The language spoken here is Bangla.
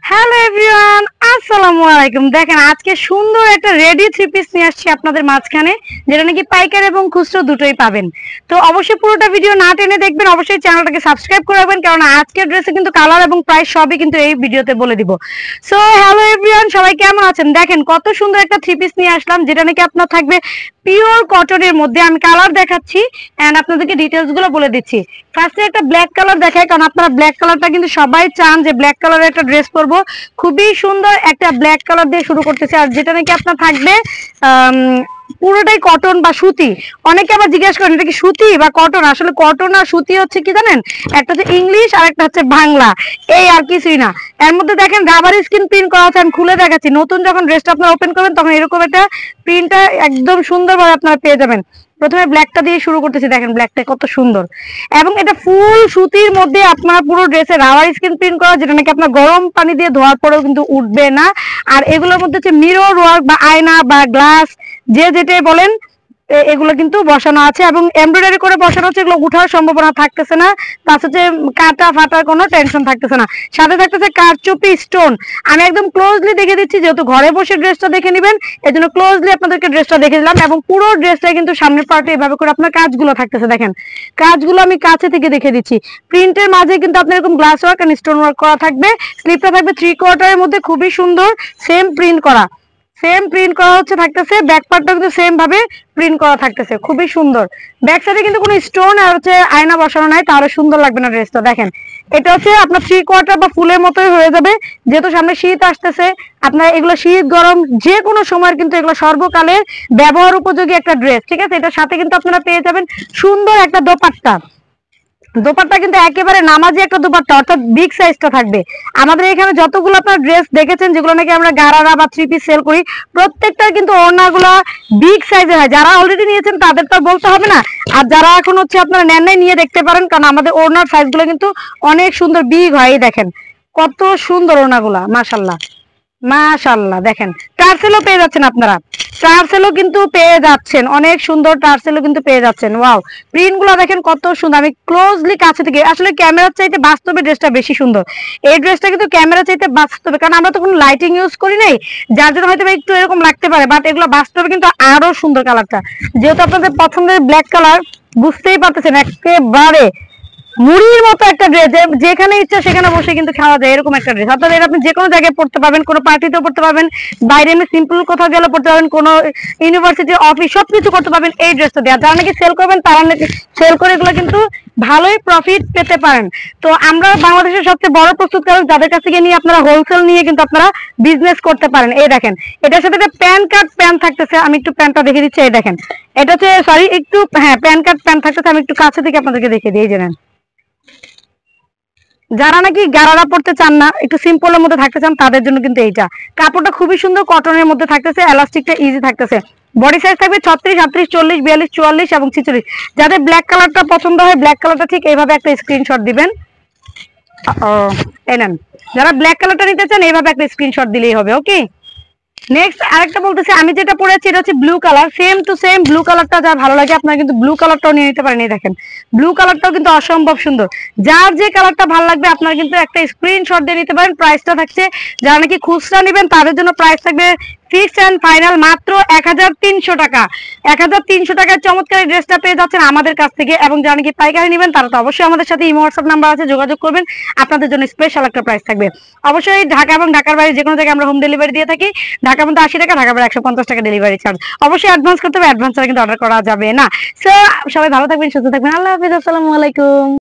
হ্যালো এভরিওয়ান, আসসালামু আলাইকুম। দেখেন আজকে সুন্দর একটা রেডি থ্রি পিস নিয়ে আসছি আপনাদের মাঝখানে, যেটা নাকি পাইকারি এবং খুচরো দুটোই পাবেন। তো অবশ্যই পুরোটা ভিডিও না টেনে দেখবেন, অবশ্যই চ্যানেলটাকে সাবস্ক্রাইব করে রাখবেন, কারণ আজকের ড্রেসে কিন্তু কালার এবং প্রাইস সবই কিন্তু এই ভিডিওতে বলে দিব। সো হ্যালো এভরিওয়ান, সবাই কেমন আছেন? দেখেন কত সুন্দর একটা থ্রি পিস নিয়ে আসলাম, যেটা নাকি আপনার থাকবে পিওর কটনের মধ্যে। আমি কালার দেখাচ্ছি এন্ড আপনাদেরকে ডিটেলস গুলো বলে দিচ্ছি। ফার্স্টে একটা ব্ল্যাক কালার দেখাই, কারণ আপনারা ব্ল্যাক কালারটা কিন্তু সবাই চান যে ব্ল্যাক কালারের একটা ড্রেস পরবো। খুবই সুন্দর একটা ব্ল্যাক কালার দিয়ে শুরু করতেছে, আর যেটা নাকি আপনার থাকবে পুরোটাই কটন বা সুতি। অনেকে আবার জিজ্ঞাসা করেন এটা কি সুতি বা কটন। আসলে কটন আর সুতি হচ্ছে কি জানেন, একটা হচ্ছে ইংলিশ আর একটা হচ্ছে বাংলা, এই আর কিছুই না। এর মধ্যে দেখেন রাবার স্ক্রিন প্রিন্ট করা আছে, আমি খুলে দেখাচ্ছি। নতুন যখন ড্রেসটা আপনারা ওপেন করবেন তখন এরকম একটা প্রিন্টটা একদম সুন্দরভাবে আপনারা পেয়ে যাবেন। প্রথমে ব্ল্যাকটা দিয়ে শুরু করতেছি, দেখেন ব্ল্যাকটা কত সুন্দর, এবং এটা ফুল সুতির মধ্যে আপনার পুরো ড্রেসে রাবার স্ক্রিন প্রিন্ট করা, যেটা নাকি আপনার গরম পানি দিয়ে ধোয়ার পরেও কিন্তু উঠবে না। আর এগুলোর মধ্যে হচ্ছে মিরর ওয়ার্ক বা আয়না বা গ্লাস, যে যেটাই বলেন, এগুলো কিন্তু বসানো আছে এবং এমব্রয়ডারি করে বসানো আছে। এগুলো উঠার সম্ভাবনা থাকতেছে না, প্লাস হচ্ছে কাটা ফাটার কোনো টেনশন থাকতেছে না। সাথে থাকতেছে কারচুপি স্টোন। আমি একদম ক্লোজলি দেখে দিচ্ছি, যেহেতু ঘরে বসে ড্রেসটা দেখে নেবেন, এই জন্য ক্লোজলি আপনাদেরকে ড্রেসটা দেখে দিলাম। এবং পুরো ড্রেসটা কিন্তু সামনের পার্টে এভাবে করে আপনার কাজগুলো থাকতেছে। দেখেন কাজগুলো আমি কাছে থেকে দেখে দিচ্ছি। প্রিন্টের মাঝে কিন্তু আপনার এরকম glass work and stone work করা থাকবে। স্লিপটা থাকবে 3/4 মধ্যে, খুবই সুন্দর, সেম প্রিন্ট করা, হচ্ছে থাকতেছে। ব্যাক পার্টটা কিন্তু সেম ভাবে প্রিন্ট করা থাকতেছে, খুবই সুন্দর। ব্যাক সাইডে কিন্তু কোনো স্টোন আর হচ্ছে আয়না বসানো নাই, তাহলে সুন্দর লাগবে না ড্রেসটা। দেখেন এটা হচ্ছে আপনার 3/4 বা ফুলের মতোই হয়ে যাবে, যেহেতু সামনে শীত আসতেছে। আপনার এগুলো শীত গরম যে কোনো সময় কিন্তু এগুলো সর্বকালের ব্যবহার উপযোগী একটা ড্রেস, ঠিক আছে। এটার সাথে কিন্তু আপনারা পেয়ে যাবেন সুন্দর একটা দোপাট্টা। দোপাট্টা কিন্তু একেবারে নামাজি একটা দোপাট্টা, অর্থাৎ বিগ সাইজটা থাকবে। আমাদের এখানে যতগুলো আপনার ড্রেস দেখেছেন, যেগুলো নাকি আমরা গারারা বা থ্রি পিস সেল করি, প্রত্যেকটার কিন্তু ওড়নাগুলো বিগ সাইজের হয়। যারা অলরেডি নিয়েছেন তাদের তো বলতে হবে না, আর যারা এখন হচ্ছে আপনারা নেন নাই নিয়ে দেখতে পারেন, কারণ আমাদের ওড়নার সাইজগুলো কিন্তু অনেক সুন্দর বিগ হয়। এই দেখেন কত সুন্দর ওড়নাগুলা, মাশাল্লাহ মাশাল্লাহ। দেখেন টার্সেলও পেয়ে যাচ্ছেন আপনারা, টার্সেলও কিন্তু পেয়ে যাচ্ছেন, অনেক সুন্দর টার্সেলও কিন্তু পেয়ে যাচ্ছেন। ওয়াও, প্রিন্ট গুলো দেখেন কত সুন্দর। আমি ক্লোজলি কাছে থেকে, আসলে ক্যামেরার চাইতে বাস্তবে ড্রেসটা বেশি সুন্দর। এই ড্রেসটা কিন্তু ক্যামেরা চাইতে বাস্তবে, কারণ আমরা তো কোনো লাইটিং ইউজ করি নাই, যার জন্য হয়তো একটু এরকম লাগতে পারে, বাট এগুলো বাস্তবে কিন্তু আরো সুন্দর। কালারটা যেহেতু আপনাদের পছন্দের ব্ল্যাক কালার, বুঝতেই পারতেছেন একেবারে মুড়ির মতো একটা ড্রেস, যেখানে ইচ্ছা সেখানে বসে কিন্তু খাওয়া যায়, এরকম একটা ড্রেস। অর্থাৎ এটা আপনি যে কোনো জায়গায় পড়তে পারবেন, কোনো পার্টিতেও পড়তে পারবেন, বাইরে এমনি সিম্পল কোথাও গেলে পড়তে পারবেন, কোনো ইউনিভার্সিটি অফিস সবকিছু করতে পারবেন এই ড্রেসটা দেওয়া। যারা নাকি সেল করবেন তারা নাকি সেল করে এগুলো কিন্তু ভালোই প্রফিট পেতে পারেন। তো আমরা বাংলাদেশের সবচেয়ে বড় প্রস্তুতকারক, যাদের কাছ থেকে নিয়ে আপনারা হোলসেল নিয়ে কিন্তু আপনারা বিজনেস করতে পারেন। এই দেখেন এটার সাথে একটা প্যান কার্ড প্যান্ট থাকতেছে, আমি একটু প্যান্টটা দেখে দিচ্ছি। এই দেখেন এটা হচ্ছে, সরি একটু, হ্যাঁ প্যান কার্ড প্যান্ট থাকতেছে, আমি একটু কাছে থেকে আপনাদেরকে দেখে দিই। জানেন যারা নাকি গারারা পড়তে চান না, একটু সিম্পলের মধ্যে থাকতে চান, তাদের জন্য কিন্তু এইটা। কাপড়টা খুবই সুন্দর, কটনের মধ্যে থাকতেছে, এলাস্টিকটা ইজি থাকতেছে। বডি সাইজ থাকবে 36, 38, 40, 42, 44 এবং 46। যাদের ব্ল্যাক কালারটা পছন্দ হয়, ব্ল্যাক কালারটা ঠিক এইভাবে একটা স্ক্রিনশট দিবেন। এই নেন, যারা ব্ল্যাক কালারটা নিতে চান এইভাবে একটা স্ক্রিনশট দিলেই হবে। ওকে, নেক্সট আরেকটা বলতেছে, আমি যেটা পরেছি এটা হচ্ছে blue colour, same to same blue কালারটা যার ভালো লাগে আপনারা কিন্তু ব্লু কালারটাও নিয়ে নিতে পারেন। এই দেখেন ব্লু কালারটাও কিন্তু অসম্ভব সুন্দর। যার যে কালারটা ভালো লাগবে আপনারা কিন্তু একটা স্ক্রিনশট দিয়ে নিতে পারেন। প্রাইসটা থাকছে, যারা নাকি খুচরা নেবেন তাদের জন্য প্রাইস থাকবে ফিক্সড এন্ড ফাইনাল মাত্র 1300 টাকা। 1300 টাকার চমৎকার এই ড্রেসটা পেয়ে যাচ্ছেন আমাদের কাছ থেকে। এবং যারা নাকি পাইকারি নেবেন তারা তো অবশ্যই আমাদের সাথে ইমো হোয়াটসঅ্যাপ নাম্বার আছে, যোগাযোগ করবেন, আপনাদের জন্য স্পেশাল একটা প্রাইস থাকবে। অবশ্যই ঢাকা এবং ঢাকার বাইরে যে কোনো জায়গায় আমরা হোম ডেলিভারি দিয়ে থাকি। ঢাকার মধ্যে 80 টাকা, ঢাকার বাইরে 150 টাকা ডেলিভারি চার্জ। অবশ্যই অ্যাডভান্স করতে হবে, অ্যাডভান্স ছাড়া কিন্তু অর্ডার করা যাবে না। সো সবাই ভালো থাকবেন, সুস্থ থাকবেন, আল্লাহ হাফেজ, আসসালামু আলাইকুম।